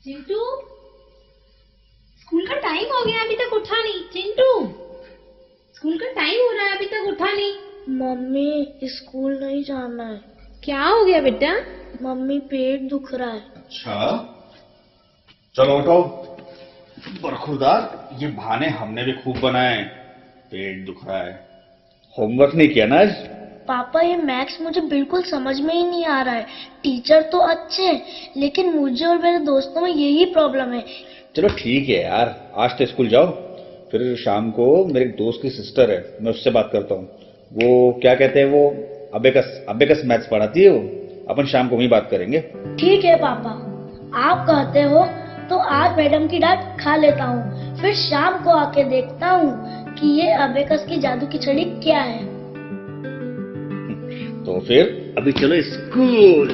Chintu, school का time हो गया, अभी तक उठा नहीं। चिंटू, स्कूल का टाइम हो रहा है, अभी तक उठा नहीं। मम्मी, स्कूल नहीं जाना है। क्या हो गया बेटा? मम्मी, पेट दुख रहा है। अच्छा, चलो उठो। बरखुरदार, ये बहाने हमने भी खूब बनाए। पेट दुख रहा है, होमवर्क नहीं किया ना आज? पापा, ये मैथ्स मुझे बिल्कुल समझ में ही नहीं आ रहा है। टीचर तो अच्छे हैं, लेकिन मुझे और मेरे दोस्तों में यही प्रॉब्लम है। चलो ठीक है यार, आज तो स्कूल जाओ, फिर शाम को मेरे एक दोस्त की सिस्टर है, मैं उससे बात करता हूँ। वो क्या कहते हैं, वो अबेकस मैथ्स पढ़ाती है वो। अपन शाम को वहीं बात करेंगे। ठीक है पापा, आप कहते हो तो आज मैडम की डांट खा लेता हूँ, फिर शाम को आके देखता हूँ कि ये अबेकस की जादू की छड़ी क्या है। तो फिर अभी चलो स्कूल।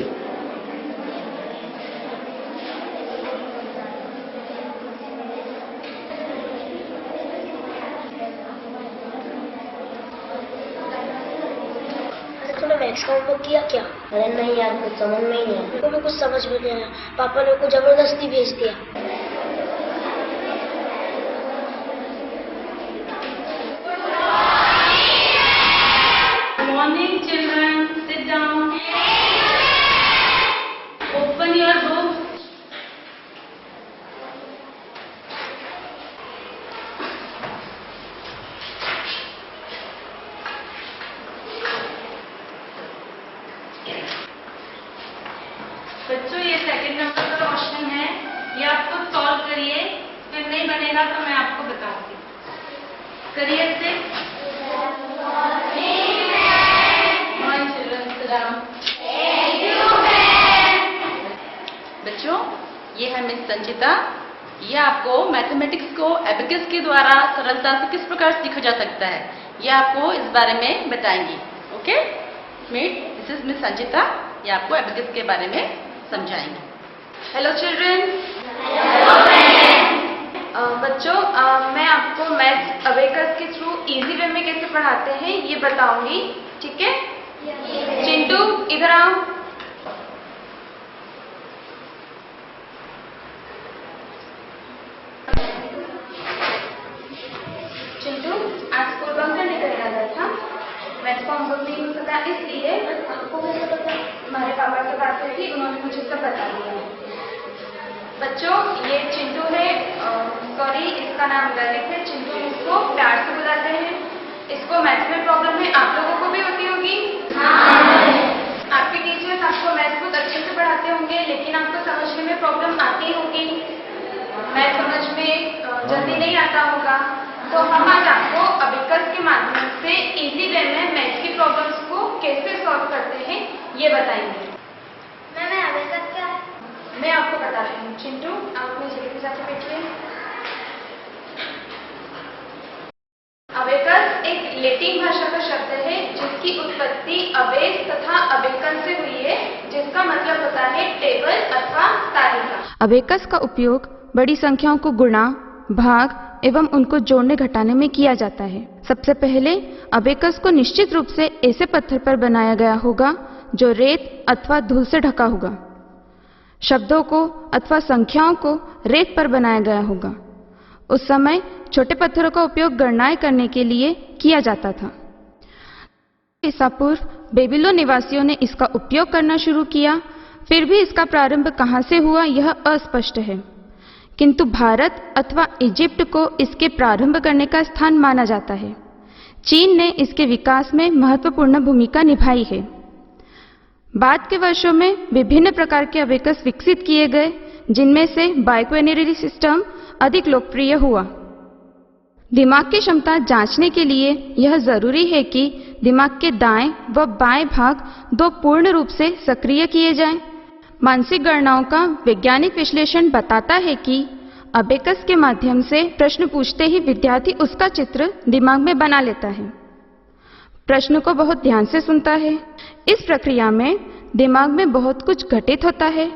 तूने मैथ्स का होमवर्क किया क्या? अरे नहीं यार, कुछ समझ में ही नहीं आया। मेरे को भी कुछ समझ में नहीं आया, पापा ने को जबरदस्ती भेज दिया। Morning children, sit down. Open your book. बच्चों, ये सेकंड नंबर का क्वेश्चन है, ये आपको सॉल्व करिए, फिर नहीं बनेगा तो मैं आपको बताऊंगी। करिए इसे। बच्चों, ये है मिस संचिता। ये आपको मैथमेटिक्स को एबेकस के द्वारा सरलता से किस प्रकार सीखा जा सकता है, ये आपको इस बारे में बताएंगी। Okay meet, this is miss Sanchita. ये आपको एबेकस के बारे में समझाएंगे। Hello children. बच्चों, मैं आपको मैथ्स अबेकस के थ्रू इजी वे में कैसे पढ़ाते हैं ये बताऊंगी, ठीक है? चिंटू, इधर आओ। चिंटू, आज स्कूल बंक करने का इरादा था। मैथ्स का होमवर्क नहीं हो सका, इसलिए आपको कैसे पता? हमारे पापा से बात हुई थी, उन्होंने मुझे सब बता दिया है। बच्चों, ये चिंटू है, सॉरी इसका नाम ललित है। चिंटू इसको प्यार से बुलाते हैं। इसको मैथ्स में प्रॉब्लम है, आप लोगों को भी होती होगी। आपके टीचर्स आपको मैथ्स बहुत अच्छे से पढ़ाते होंगे, लेकिन आपको समझने में प्रॉब्लम आती होगी। मैथ समझ में जल्दी नहीं आता होगा, तो हम आज आपको अबेकस के माध्यम से इजी वे में मैथ की प्रॉब्लम्स को कैसे सॉल्व करते हैं ये बताएंगे। मैंने अबेकस क्या है? मैं आपको बताती हूँ। चिंटू, आप अपनी जगह पे जाके बैठिए। अबेकस एक लैटिन भाषा का शब्द है, जिसकी उत्पत्ति अबेस तथा अबेकन से हुई है, जिसका मतलब होता है टेबल अथवा तालिका। अबेकस का उपयोग बड़ी संख्याओं को गुणा, भाग एवं उनको जोड़ने घटाने में किया जाता है। सबसे पहले अबेकस को निश्चित रूप से ऐसे पत्थर पर बनाया गया होगा जो रेत अथवा धूल से ढका होगा। शब्दों को अथवा संख्याओं को रेत पर बनाया गया होगा। उस समय छोटे पत्थरों का उपयोग गणनाएं करने के लिए किया जाता था। ईसा पूर्व बेबीलोन निवासियों ने इसका उपयोग करना शुरू किया, फिर भी इसका प्रारंभ कहां से हुआ यह अस्पष्ट है, किंतु भारत अथवा इजिप्ट को इसके प्रारंभ करने का स्थान माना जाता है। चीन ने इसके विकास में महत्वपूर्ण भूमिका निभाई है। बाद के वर्षों में विभिन्न प्रकार के अबेकस विकसित किए गए, जिनमें से बाइक्वेनरी सिस्टम अधिक लोकप्रिय हुआ। दिमाग की क्षमता जांचने के लिए यह जरूरी है कि दिमाग के दाएं व बाएं भाग दो पूर्ण रूप से सक्रिय किए जाएं। मानसिक गणनाओं का वैज्ञानिक विश्लेषण बताता है कि अबेकस के माध्यम से प्रश्न पूछते ही विद्यार्थी उसका चित्र दिमाग में बना लेता है। प्रश्न को बहुत ध्यान से सुनता है। इस प्रक्रिया में दिमाग में बहुत कुछ घटित होता है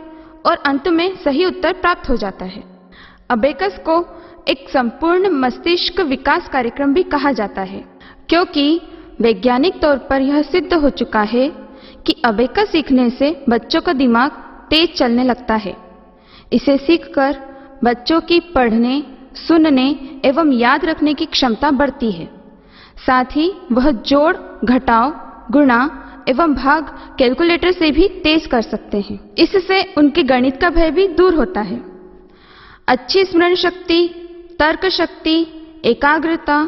और अंत में सही उत्तर प्राप्त हो जाता है। अबेकस को एक संपूर्ण मस्तिष्क विकास कार्यक्रम भी कहा जाता है, क्योंकि वैज्ञानिक तौर पर यह सिद्ध हो चुका है कि अबेकस सीखने से बच्चों का दिमाग तेज चलने लगता है। इसे सीखकर बच्चों की पढ़ने, सुनने एवं याद रखने की क्षमता बढ़ती है। साथ ही वह जोड़, घटाव, गुणा एवं भाग कैलकुलेटर से भी तेज कर सकते हैं। इससे उनके गणित का भय भी दूर होता है। अच्छी स्मरण शक्ति, तर्क शक्ति, एकाग्रता,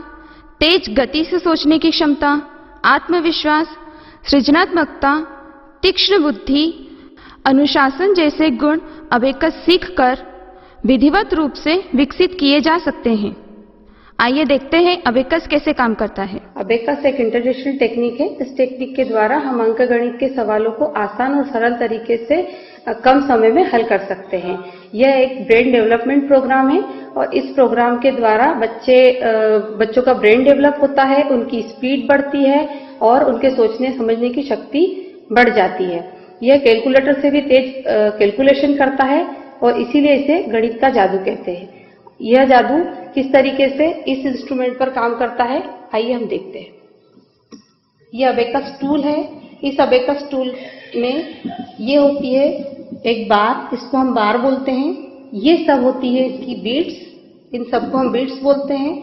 तेज गति से सोचने की क्षमता, आत्मविश्वास, सृजनात्मकता, तीक्ष्ण बुद्धि, अनुशासन जैसे गुण अबेकस सीखकर विधिवत रूप से विकसित किए जा सकते हैं। आइए देखते हैं अबेकस कैसे काम करता है। अबेकस एक इंटरनेशनल टेक्निक है। इस टेक्निक के द्वारा हम अंकगणित के सवालों को आसान और सरल तरीके से कम समय में हल कर सकते हैं। यह एक ब्रेन डेवलपमेंट प्रोग्राम है और इस प्रोग्राम के द्वारा बच्चों का ब्रेन डेवलप होता है, उनकी स्पीड बढ़ती है और उनके सोचने समझने की शक्ति बढ़ जाती है। यह कैलकुलेटर से भी तेज कैलकुलेशन करता है और इसीलिए इसे गणित का जादू कहते हैं। यह जादू किस तरीके से इस इंस्ट्रूमेंट पर काम करता है, आइए हम देखते हैं। यह अबेकस टूल है। इस अबेकस टूल में ये होती है एक बार, इसको हम बार बोलते हैं। ये सब होती है इसकी बीट्स, इन सबको हम बीट्स बोलते हैं।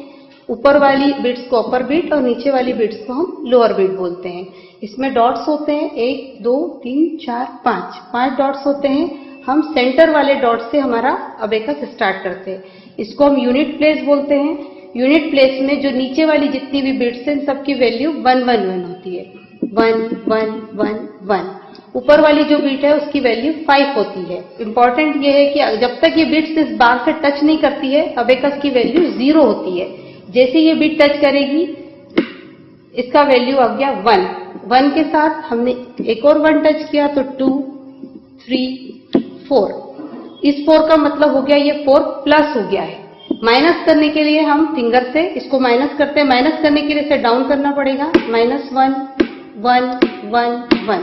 ऊपर वाली बीट्स को अपर बीट और नीचे वाली बीट्स को हम लोअर बीट बोलते हैं। इसमें डॉट्स होते हैं 1 2 3 4 5 डॉट्स होते हैं। हम सेंटर वाले डॉट से हमारा अबेकस स्टार्ट करते हैं। इसको हम यूनिट प्लेस बोलते हैं। यूनिट प्लेस में जो नीचे वाली जितनी भी बिट्स हैं सबकी वैल्यू 1 1 1 होती है। 1 1 1 1। ऊपर वाली जो बीट है उसकी वैल्यू 5 होती है। इंपॉर्टेंट ये है कि जब तक ये बिट्स इस बार से टच नहीं करती है अबेकस की वैल्यू 0 होती है। जैसे ये बिट टच करेगी इसका वैल्यू आ गया 1। 1 के साथ हमने एक और 1 टच किया तो 2 3 4। इस 4 का मतलब हो गया ये 4 प्लस हो गया है। माइनस करने के लिए हम फिंगर से इसको माइनस करते हैं। माइनस करने के लिए इसे डाउन करना पड़ेगा। -1 1 1 1।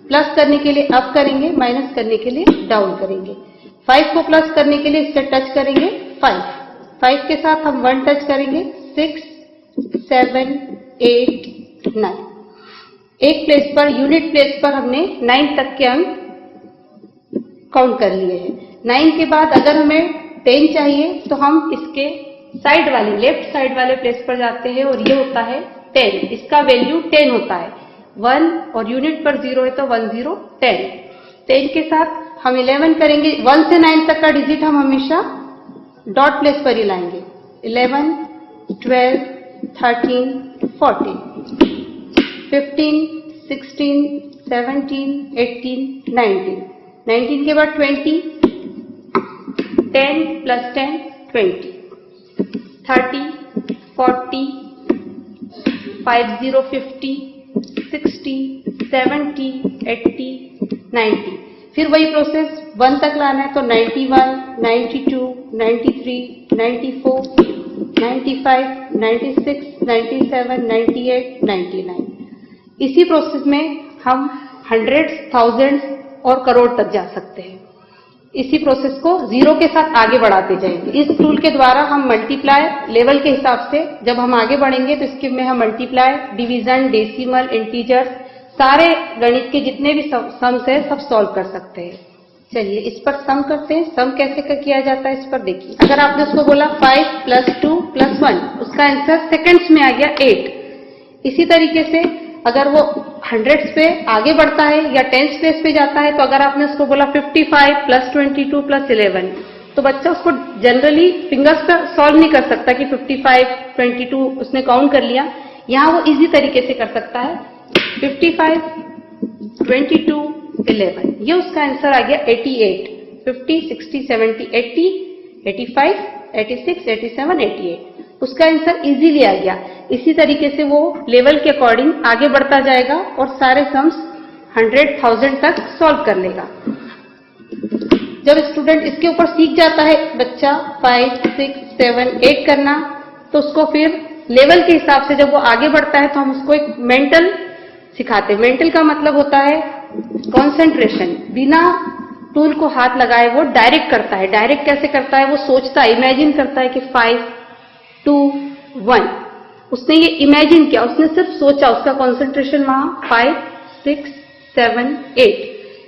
प्लस करने के लिए अप करेंगे, माइनस करने के लिए डाउन करेंगे। 5 को प्लस करने के लिए इससे टच करेंगे 5। 5 के साथ हम 1 टच करेंगे 6 7 8 9। एक प्लेस पर, यूनिट प्लेस पर हमने 9 तक के अंक काउंट कर लिए हैं। 9 के बाद अगर हमें 10 चाहिए तो हम इसके साइड वाले, लेफ्ट साइड वाले प्लेस पर जाते हैं और ये होता है 10। इसका वैल्यू 10 होता है। 1 और यूनिट पर 0 है तो 1 0 10। 10 के साथ हम 11 करेंगे। 1 से 9 तक का डिजिट हम हमेशा डॉट प्लेस पर ही लाएंगे। 11 12 13 14 15 16 17 18 19। 19 के बाद 20, 10 + 10 20, 30 40 50 50 60 70 80 90। फिर वही प्रोसेस 1 तक लाना है तो 91 92 93 94 95 96 97 98 99। इसी प्रोसेस में हम हंड्रेड्स, थाउजेंड्स और करोड़ तक जा सकते हैं। इसी प्रोसेस को 0 के साथ आगे बढ़ाते जाएंगे। इस टूल के द्वारा हम मल्टीप्लाई लेवल के हिसाब से जब हम आगे बढ़ेंगे तो इसके में हम मल्टीप्लाई, डिवीजन, डेसिमल, इंटीजर्स, सारे गणित के जितने भी सम्स है सब सॉल्व कर सकते हैं। चलिए इस पर सम करते हैं। सम कैसे किया जाता है इस पर देखिए। अगर आपने उसको बोला 5 + 2 + 1, उसका आंसर सेकंड्स में आ गया 8। इसी तरीके से अगर वो हंड्रेड्स पे आगे बढ़ता है या टेंस प्लेस पे जाता है तो अगर आपने उसको बोला 55 + 22 + 11 तो बच्चा उसको जनरली फिंगर्स पर सॉल्व नहीं कर सकता कि 55 22 उसने काउंट कर लिया। यहाँ वो इजी तरीके से कर सकता है। 55 22 11, ये उसका आंसर आ गया 88। 50 60 70 80 85 86 87 88, उसका आंसर इजीली आ गया। इसी तरीके से वो लेवल के अकॉर्डिंग आगे बढ़ता जाएगा और सारे सम्स 100,000 तक सॉल्व कर लेगा। जब स्टूडेंट इसके ऊपर सीख जाता है बच्चा 5 6 7 8 करना, तो उसको फिर लेवल के हिसाब से जब वो आगे बढ़ता है तो हम उसको एक मेंटल सिखाते हैं। मेंटल का मतलब होता है कंसंट्रेशन। बिना टूल को हाथ लगाए वो डायरेक्ट करता है। डायरेक्ट कैसे करता है? वो सोचता है, इमेजिन करता है कि 5 2 1। उसने ये इमेजिन किया, उसने सिर्फ सोचा, उसका कंसंट्रेशन वहां 5 6 7 8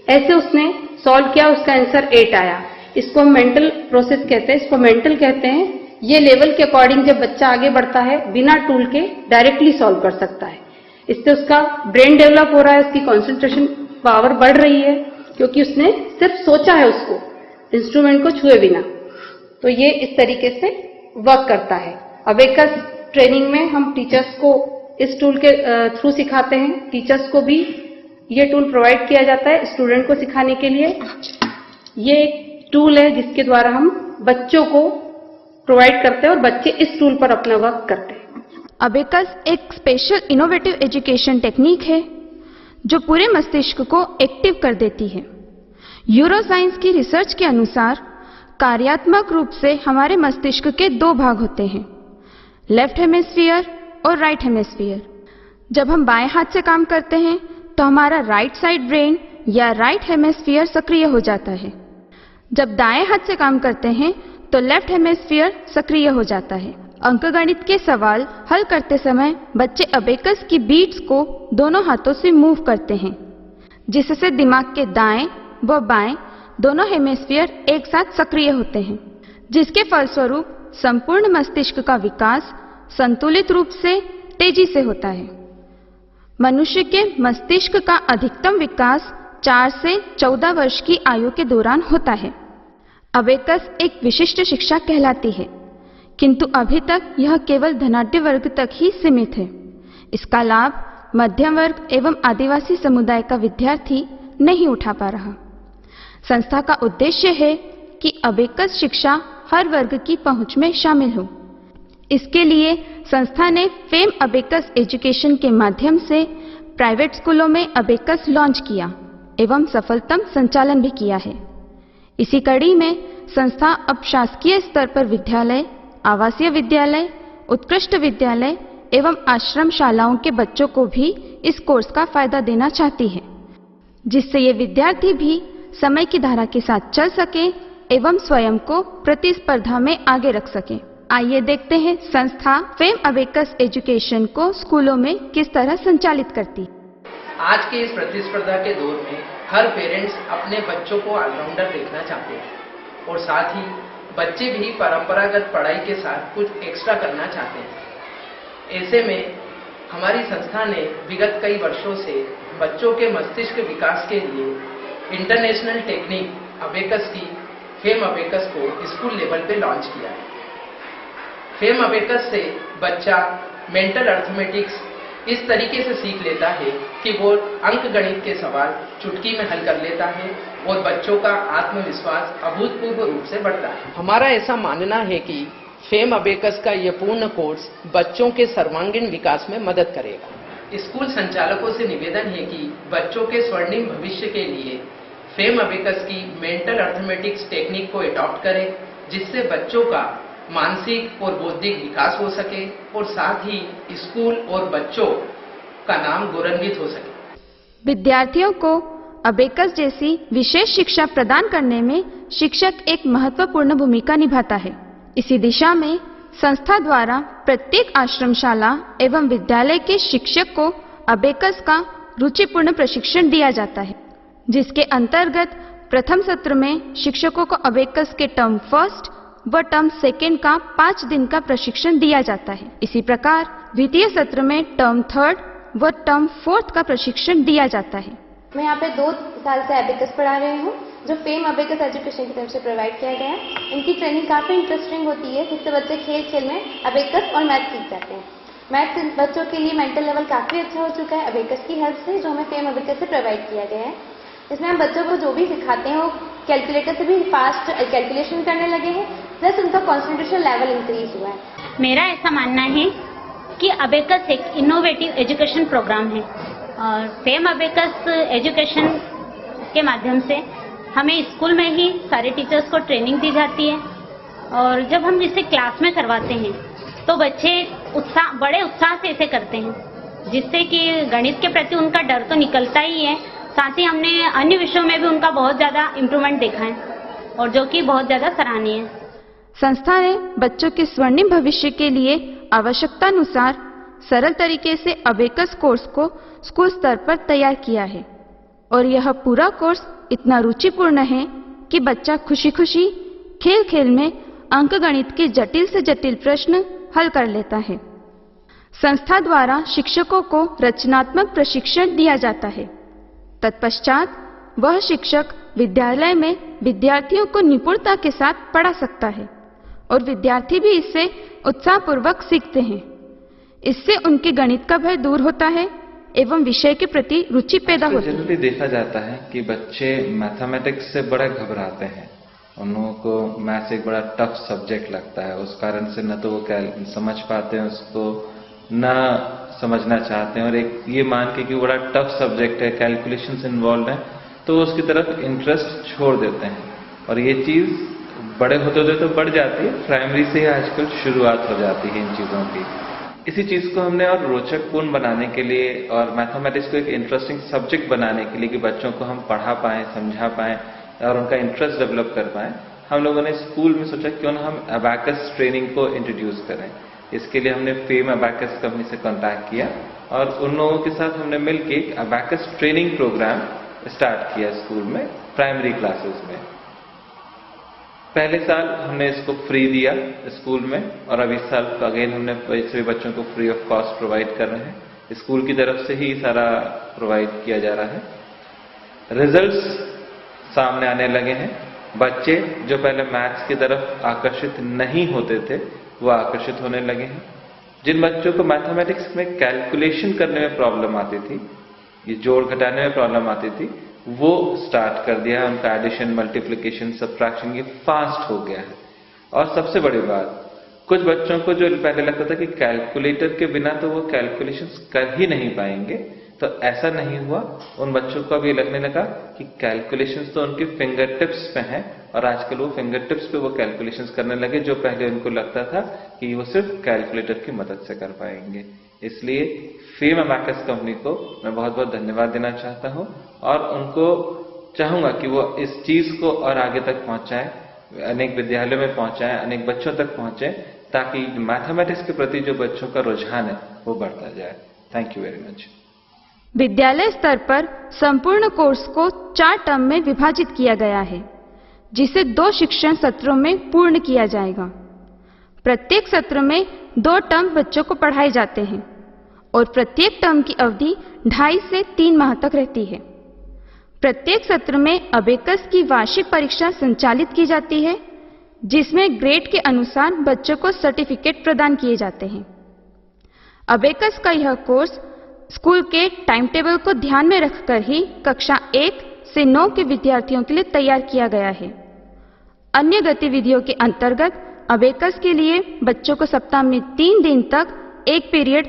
ऐसे उसने सॉल्व किया, उसका आंसर 8 आया। इसको हम मेंटल प्रोसेस कहते हैं, इसको मेंटल कहते हैं। ये लेवल के अकॉर्डिंग जब बच्चा आगे बढ़ता है बिना टूल के डायरेक्टली सॉल्व कर सकता है। इससे उसका ब्रेन डेवलप हो रहा है, उसकी कंसंट्रेशन पावर बढ़ रही है, क्योंकि उसने सिर्फ सोचा है उसको इंस्ट्रूमेंट को छुए बिना। तो ये इस तरीके से वर्क करता है। अबेकस ट्रेनिंग में हम टीचर्स को इस टूल के थ्रू सिखाते हैं। टीचर्स को भी ये टूल प्रोवाइड किया जाता है स्टूडेंट को सिखाने के लिए। ये एक टूल है जिसके द्वारा हम बच्चों को प्रोवाइड करते हैं और बच्चे इस टूल पर अपना वर्क करते हैं। अबेकस एक स्पेशल इनोवेटिव एजुकेशन टेक्निक है जो पूरे मस्तिष्क को एक्टिव कर देती है। यूरोसाइंस की रिसर्च के अनुसार कार्यात्मक रूप से हमारे मस्तिष्क के दो भाग होते हैं, लेफ्ट हेमिस्फीयर और राइट हेमिस्फीयर। जब हम बाएं हाथ से काम करते हैं तो हमारा राइट साइड ब्रेन या राइट हेमिस्फीयर सक्रिय हो जाता है। जब दाएं हाथ से काम करते हैं तो लेफ्ट हेमिस्फीयर सक्रिय हो जाता है। अंकगणित के सवाल हल करते समय बच्चे अबेकस की बीट्स को दोनों हाथों से मूव करते हैं, जिससे दिमाग के दाएं व बाएं दोनों हेमिस्फीयर एक साथ सक्रिय होते हैं, जिसके फलस्वरूप संपूर्ण मस्तिष्क का विकास संतुलित रूप से तेजी से होता है। मनुष्य के मस्तिष्क का अधिकतम विकास 4 से 14 वर्ष की आयु के दौरान होता है। अबेकस एक विशिष्ट शिक्षा कहलाती है, किंतु अभी तक यह केवल धनाढ्य वर्ग तक ही सीमित है। इसका लाभ मध्यम वर्ग एवं आदिवासी समुदाय का विद्यार्थी नहीं उठा पा रहा। संस्था का उद्देश्य है कि अबेकस शिक्षा हर वर्ग की पहुंच में शामिल हो। इसके लिए संस्था ने फेम अबेकस एजुकेशन के माध्यम से प्राइवेट स्कूलों में अबेकस लॉन्च किया एवं सफलतम संचालन भी किया है। इसी कड़ी में संस्था अब शासकीय स्तर पर विद्यालय, आवासीय विद्यालय, उत्कृष्ट विद्यालय एवं आश्रम शालाओं के बच्चों को भी इस कोर्स का फायदा देना चाहती है, जिससे ये विद्यार्थी भी समय की धारा के साथ चल सके एवं स्वयं को प्रतिस्पर्धा में आगे रख सके। आइए देखते हैं संस्था फेम अबेकस एजुकेशन को स्कूलों में किस तरह संचालित करती है। आज के इस प्रतिस्पर्धा के दौर में हर पेरेंट्स अपने बच्चों को ऑलराउंडर देखना चाहते हैं और साथ ही बच्चे भी परंपरागत पढ़ाई के साथ कुछ एक्स्ट्रा करना चाहते हैं। ऐसे में हमारी संस्था ने विगत कई वर्षों से बच्चों के मस्तिष्क विकास के लिए इंटरनेशनल टेक्निक अबेकस की फेम अबेकस को स्कूल लेवल पे लॉन्च किया है। फेम अबेकस से बच्चा मेंटल अर्थमेटिक्स इस तरीके से सीख लेता है कि वो अंक गणित के सवाल चुटकी में हल कर लेता है और बच्चों का आत्मविश्वास अभूतपूर्व रूप से बढ़ता है। हमारा ऐसा मानना है कि फेम अबेकस का यह पूर्ण कोर्स बच्चों के सर्वांगीण विकास में मदद करेगा। स्कूल संचालकों से निवेदन है कि बच्चों के स्वर्णिम भविष्य के लिए फेम अबेकस की मेंटल अर्थमेटिक्स टेक्निक को अडॉप्ट करें, जिससे बच्चों का मानसिक और बौद्धिक विकास हो सके और साथ ही स्कूल और बच्चों का नाम गौरवान्वित हो सके। विद्यार्थियों को अबेकस जैसी विशेष शिक्षा प्रदान करने में शिक्षक एक महत्वपूर्ण भूमिका निभाता है। इसी दिशा में संस्था द्वारा प्रत्येक आश्रमशाला एवं विद्यालय के शिक्षक को अबेकस का रुचिपूर्ण प्रशिक्षण दिया जाता है, जिसके अंतर्गत प्रथम सत्र में शिक्षकों को अबेकस के टर्म फर्स्ट व टर्म सेकेंड का 5 दिन का प्रशिक्षण दिया जाता है। इसी प्रकार द्वितीय सत्र में टर्म थर्ड व टर्म फोर्थ का प्रशिक्षण दिया जाता है। मैं यहाँ पे 2 साल से अबेकस पढ़ा रही हूँ, जो फेम अबेकस एजुकेशन की तरफ से प्रोवाइड किया गया है। इनकी ट्रेनिंग काफ़ी इंटरेस्टिंग होती है, जिससे बच्चे खेल खेल में अबेकस और मैथ सीख जाते हैं। मैथ बच्चों के लिए मेंटल लेवल काफ़ी अच्छा हो चुका है अबेकस की हेल्प से, जो हमें फेम अबेकस से प्रोवाइड किया गया है। इसमें हम बच्चों को जो भी सिखाते हैं वो कैलकुलेटर से भी फास्ट कैलकुलेशन करने लगे हैं, प्लस उनका कॉन्सेंट्रेशन लेवल इंक्रीज हुआ है। मेरा ऐसा मानना है कि अबेकस एक इनोवेटिव एजुकेशन प्रोग्राम है और फेम अबेकस एजुकेशन के माध्यम से हमें स्कूल में ही सारे टीचर्स को ट्रेनिंग दी जाती है और जब हम इसे क्लास में करवाते हैं तो बच्चे बड़े उत्साह से इसे करते हैं, जिससे कि गणित के प्रति उनका डर तो निकलता ही है, साथ ही हमने अन्य विषयों में भी उनका बहुत ज़्यादा इम्प्रूवमेंट देखा है और जो कि बहुत ज़्यादा सराहनीय है। संस्था ने बच्चों के स्वर्णिम भविष्य के लिए आवश्यकतानुसार सरल तरीके से अबेकस कोर्स को स्कूल स्तर पर तैयार किया है और यह पूरा कोर्स इतना रुचिपूर्ण है कि बच्चा खुशी खुशी खेल खेल में अंकगणित के जटिल से जटिल प्रश्न हल कर लेता है। संस्था द्वारा शिक्षकों को रचनात्मक प्रशिक्षण दिया जाता है। तत्पश्चात वह शिक्षक विद्यालय में विद्यार्थियों को निपुणता के साथ पढ़ा सकता है और विद्यार्थी भी इससे उत्साहपूर्वक सीखते हैं। इससे उनके गणित का भय दूर होता है एवं विषय के प्रति रुचि पैदा होती है। जनरली देखा जाता है कि बच्चे मैथमेटिक्स से बड़ा घबराते हैं। उन लोगों को मैथ्स एक बड़ा टफ सब्जेक्ट लगता है। उस कारण से न तो वो समझ पाते हैं उसको, न समझना चाहते हैं, और एक ये मान के कि बड़ा टफ सब्जेक्ट है, कैलकुलेशंस इन्वॉल्व है, तो उसकी तरफ इंटरेस्ट छोड़ देते हैं। और ये चीज़ बड़े होते होते तो बढ़ जाती है, प्राइमरी से ही आजकल शुरुआत हो जाती है इन चीज़ों की। इसी चीज़ को हमने और रोचकपूर्ण बनाने के लिए और मैथमेटिक्स को एक इंटरेस्टिंग सब्जेक्ट बनाने के लिए कि बच्चों को हम पढ़ा पाएँ, समझा पाएँ और उनका इंटरेस्ट डेवलप कर पाएँ, हम लोगों ने स्कूल में सोचा क्यों ना हम अबैकस ट्रेनिंग को इंट्रोड्यूस करें। इसके लिए हमने फेम अबैकस कंपनी से कांटेक्ट किया और उन लोगों के साथ हमने मिलकर एक अबैकस ट्रेनिंग प्रोग्राम स्टार्ट किया स्कूल में, प्राइमरी क्लासेस में। पहले साल हमने इसको फ्री दिया स्कूल में और अब इस साल अगेन हमने सभी बच्चों को फ्री ऑफ कॉस्ट प्रोवाइड कर रहे हैं। स्कूल की तरफ से ही सारा प्रोवाइड किया जा रहा है। रिजल्ट्स सामने आने लगे हैं। बच्चे जो पहले मैथ्स की तरफ आकर्षित नहीं होते थे वो आकर्षित होने लगे हैं। जिन बच्चों को मैथमेटिक्स में कैलकुलेशन करने में प्रॉब्लम आती थी, ये जोड़ घटाने में प्रॉब्लम आती थी, वो स्टार्ट कर दिया है। उनका एडिशन, मल्टीप्लिकेशन, सब्ट्रैक्शन ये फास्ट हो गया है। और सबसे बड़ी बात, कुछ बच्चों को जो पहले लगता था कि कैलकुलेटर के बिना तो वो कैलकुलेशंस कर ही नहीं पाएंगे, तो ऐसा नहीं हुआ। उन बच्चों को अब ये लगने लगा कि कैलकुलेशंस तो उनके फिंगर टिप्स पे हैं और आजकल वो फिंगर टिप्स पे वो कैलकुलेशंस करने लगे जो पहले उनको लगता था कि वो सिर्फ कैलकुलेटर की मदद से कर पाएंगे। इसलिए फेम अबैकस कंपनी को मैं बहुत बहुत धन्यवाद देना चाहता हूं और उनको चाहूंगा कि वो इस चीज को और आगे तक पहुंचाएं, अनेक विद्यालयों में पहुंचाएं, अनेक बच्चों तक पहुंचे, ताकि मैथमेटिक्स के प्रति जो बच्चों का रुझान है वो बढ़ता जाए। Thank you very much. विद्यालय स्तर पर संपूर्ण कोर्स को 4 टर्म में विभाजित किया गया है, जिसे 2 शिक्षण सत्रों में पूर्ण किया जाएगा। प्रत्येक सत्र में 2 टर्म बच्चों को पढ़ाए जाते हैं और प्रत्येक टर्म की अवधि 2.5 से 3 माह तक रहती है। प्रत्येक सत्र में अबेकस की वार्षिक परीक्षा संचालित की जाती है, जिसमें ग्रेड के अनुसार बच्चों को सर्टिफिकेट प्रदान किए जाते हैं। अबेकस का यह कोर्स स्कूल के टाइम टेबल को ध्यान में रखकर ही कक्षा 1 से 9 के विद्यार्थियों के लिए तैयार किया गया है। अन्य गतिविधियों के अंतर्गत अबेकस के लिए बच्चों को सप्ताह में 3 दिन तक एक पीरियड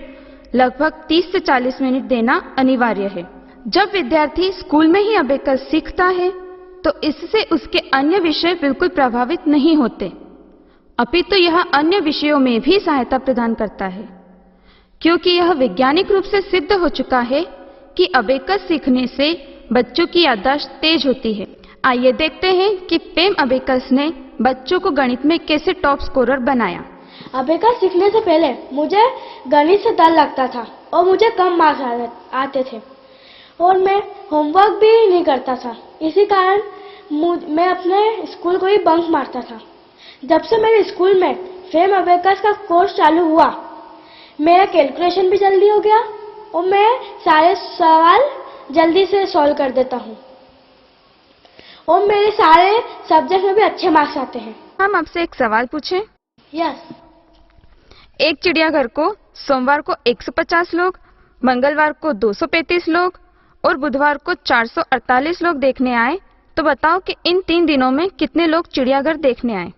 लगभग 30 से 40 मिनट देना अनिवार्य है। जब विद्यार्थी स्कूल में ही अबेकस सीखता है तो इससे उसके अन्य विषय बिल्कुल प्रभावित नहीं होते, अपितु यह अन्य विषयों में भी सहायता प्रदान करता है, क्योंकि यह वैज्ञानिक रूप से सिद्ध हो चुका है कि अबेकस सीखने से बच्चों की याददाश्त तेज होती है। आइए देखते हैं कि फेम अबेकस ने बच्चों को गणित में कैसे टॉप स्कोरर बनाया। अबेकस सीखने से पहले मुझे गणित से डर लगता था और मुझे कम मार्क्स आते थे और मैं होमवर्क भी नहीं करता था। इसी कारण मैं अपने स्कूल को ही बंक मारता था। जब से मेरे स्कूल में फेम अबेकस का कोर्स चालू हुआ, मेरा कैलकुलेशन भी जल्दी हो गया और मैं सारे सवाल जल्दी से सॉल्व कर देता हूँ और मेरे सारे सब्जेक्ट में भी अच्छे मार्क्स आते हैं। हम आपसे एक सवाल पूछें? यस। एक चिड़ियाघर को सोमवार को 150 लोग, मंगलवार को 235 लोग और बुधवार को 448 लोग देखने आए, तो बताओ कि इन 3 दिनों में कितने लोग चिड़ियाघर देखने आए?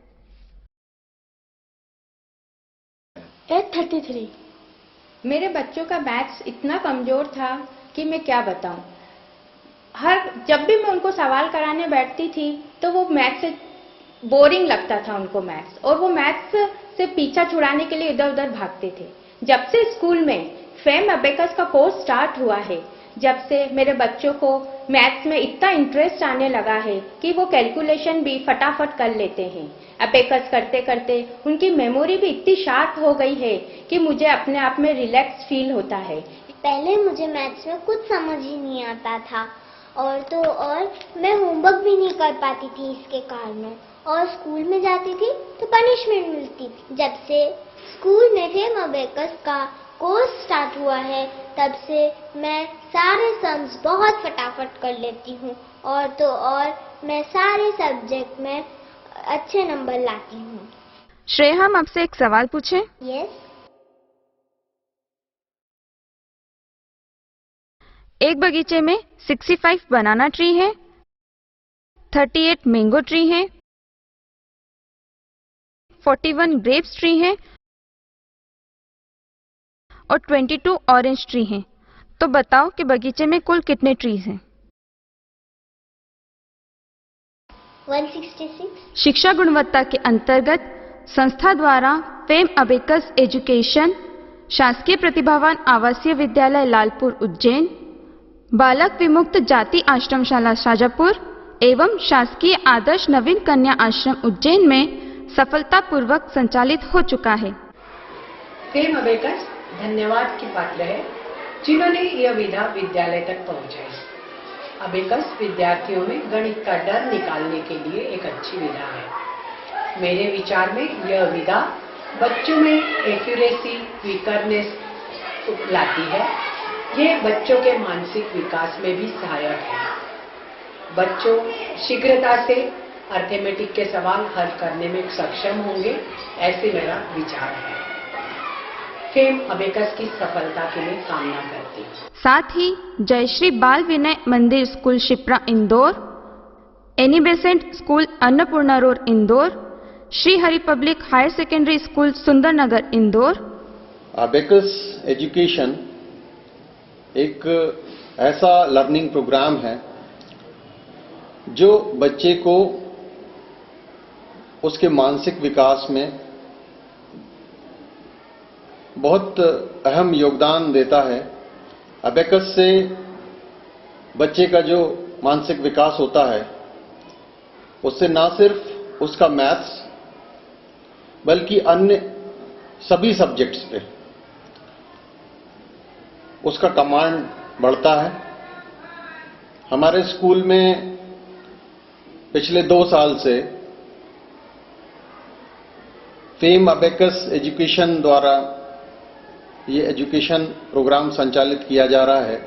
833। मेरे बच्चों का मैथ्स इतना कमजोर था कि मैं क्या बताऊं। जब भी मैं उनको सवाल कराने बैठती थी तो वो मैथ्स से बोरिंग लगता था उनको मैथ्स, और वो मैथ्स से पीछा छुड़ाने के लिए इधर उधर भागते थे। जब से स्कूल में फेम अबेकस का कोर्स स्टार्ट हुआ है, जब से मेरे बच्चों को मैथ्स में इतना इंटरेस्ट आने लगा है कि वो कैलकुलेशन भी फटाफट कर लेते हैं। अबेकस करते करते उनकी मेमोरी भी इतनी शार्प हो गई है कि मुझे अपने आप में रिलैक्स फील होता है। पहले मुझे मैथ्स में कुछ समझ ही नहीं आता था और तो और मैं होमवर्क भी नहीं कर पाती थी इसके कारण, और स्कूल में जाती थी तो पनिशमेंट मिलती थी। जब से स्कूल में फेम अबेकस का कोर्स स्टार्ट हुआ है तब से मैं सारे सम्स बहुत फटाफट कर लेती हूँ, और तो और मैं सारे सब्जेक्ट में अच्छे नंबर लाती हूँ। श्रेया, हम आपसे एक सवाल पूछें? यस। एक बगीचे में 65 बनाना ट्री है, 38 मैंगो ट्री है, 41 ग्रेप्स ट्री है और 22 ऑरेंज ट्री हैं। तो बताओ कि बगीचे में कुल कितने ट्रीज हैं? 166। शिक्षा गुणवत्ता के अंतर्गत संस्था द्वारा फेम अबेकस एजुकेशन, शासकीय प्रतिभावान आवासीय विद्यालय लालपुर उज्जैन, बालक विमुक्त जाति आश्रमशाला शाजापुर एवं शासकीय आदर्श नवीन कन्या आश्रम उज्जैन में सफलतापूर्वक संचालित हो चुका है। फेम अबेकस धन्यवाद की पात्र है जिन्होंने यह विधा विद्यालय तक पहुंचाई। अबेकस विद्यार्थियों में गणित का डर निकालने के लिए एक अच्छी विधा है। मेरे विचार में यह विधा बच्चों में एक्यूरेसी, क्विकनेस लाती है। यह बच्चों के मानसिक विकास में भी सहायक है। बच्चों शीघ्रता से अर्थमेटिक के सवाल हल करने में सक्षम होंगे, ऐसे मेरा विचार है। फेम अबेकस की सफलता के लिए कामना करती हूँ। साथ ही Jayashree Bal Vinay Mandir school Shipra Indore, Annie Besant school Annapurna road Indore, Shri Hari public higher secondary school Sundarnagar Indore. Abacus education एक ऐसा लर्निंग प्रोग्राम है जो बच्चे को उसके मानसिक विकास में बहुत अहम योगदान देता है। अबेकस से बच्चे का जो मानसिक विकास होता है उससे ना सिर्फ उसका मैथ्स बल्कि अन्य सभी सब्जेक्ट्स पे उसका कमांड बढ़ता है। हमारे स्कूल में पिछले 2 साल से फेम अबेकस एजुकेशन द्वारा ये एजुकेशन प्रोग्राम संचालित किया जा रहा है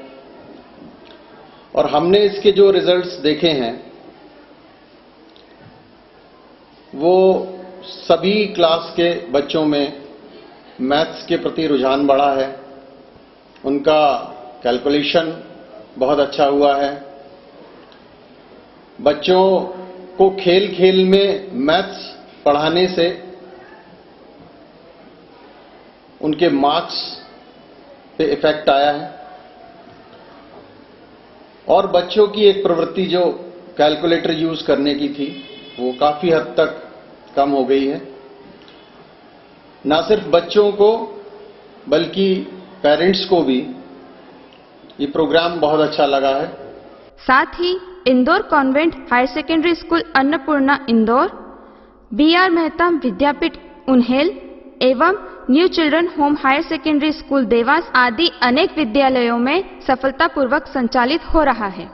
और हमने इसके जो रिजल्ट्स देखे हैं वो सभी क्लास के बच्चों में मैथ्स के प्रति रुझान बढ़ा है। उनका कैलकुलेशन बहुत अच्छा हुआ है। बच्चों को खेल खेल में मैथ्स पढ़ाने से उनके मार्क्स पे इफेक्ट आया है और बच्चों की एक प्रवृत्ति जो कैलकुलेटर यूज करने की थी वो काफी हद तक कम हो गई है। ना सिर्फ बच्चों को बल्कि पेरेंट्स को भी ये प्रोग्राम बहुत अच्छा लगा है। साथ ही Indore convent higher secondary school Annapurna Indore, BR Mehta Vidyapeeth Unhel एवं new children home higher secondary school Dewas आदि अनेक विद्यालयों में सफलतापूर्वक संचालित हो रहा है।